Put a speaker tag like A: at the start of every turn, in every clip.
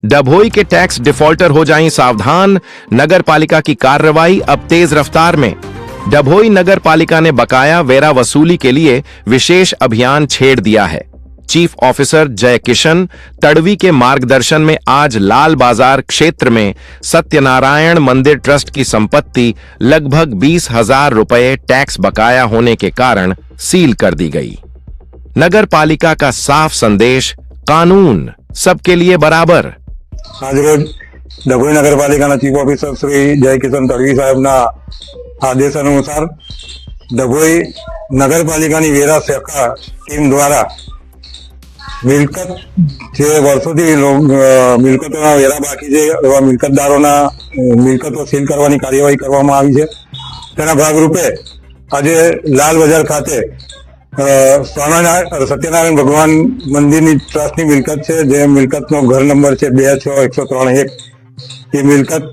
A: डभोई के tax defaulter हो जाएं सावधान, नगर पालिका की कार्रवाई अब तेज रफ्तार में। डभोई नगर पालिका ने बकाया वेरा वसूली के लिए विशेष अभियान छेड़ दिया है। चीफ ऑफिसर जय किशन तड़वी के मार्गदर्शन में आज लाल बाजार क्षेत्र में सत्यनारायण मंदिर ट्रस्ट की संपत्ति लगभग 20,000 रुपए टैक्स बकाया होने के कारण सील कर दी गई। नगर पालिका का साफ संदेश, कानून सबके लिए बराबर।
B: आज रोज डभोई नगरपालिका चीफ ऑफिसर श्री जय किशन तड़वी साहेब आदेश अनुसार डभोई नगरपालिका वेरा शाखा टीम द्वारा मिलकत वर्षोथी मिलकतोना वेरा बाकी है एवा मिलकतदारोना मिलकतो सील करवानी कार्यवाही करवामां आवी छे। तेना भागरूपे आज लाल बजार खाते सत्यनारायण भगवान मंदिर ट्रस्ट की मिलकत है, जे मिलकत नो घर नंबर है 26-103-1। ये मिलकत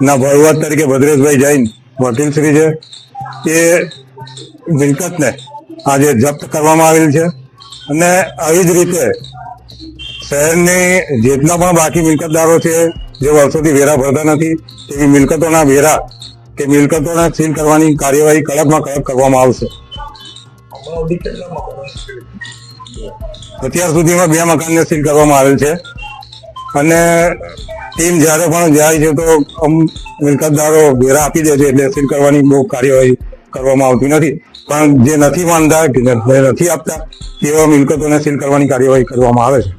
B: ना भरवत तरीके भद्रेश भाई जैन वकील श्री है, ये मिलकत ने आज जप्त करवामां आवेल छे। અને આવી જ રીતે શહેરની જેટલા પણ બાકી મિલકતદારો છે જે વર્ષોથી વેરા ભરતા નથી તેવી મિલકતોના વેરા કે મિલકતોને સીલ કરવાની કાર્યવાહી કડકમાં કડક કરવામાં આવશે। અત્યાર સુધીમાં 2 મકાનને સીલ કરવામાં આવેલ છે અને ટીમ જ્યારે પણ જાય છે તો મિલકતદારો વેરા આપી દે છે એટલે સીલ કરવાની બહુ કાર્યવાહી કરવામાં આવતી નથી, પણ જે નથી માનતા કે નથી આપતા તેવા મિલકતોને સીલ કરવાની કાર્યવાહી કરવામાં આવે છે।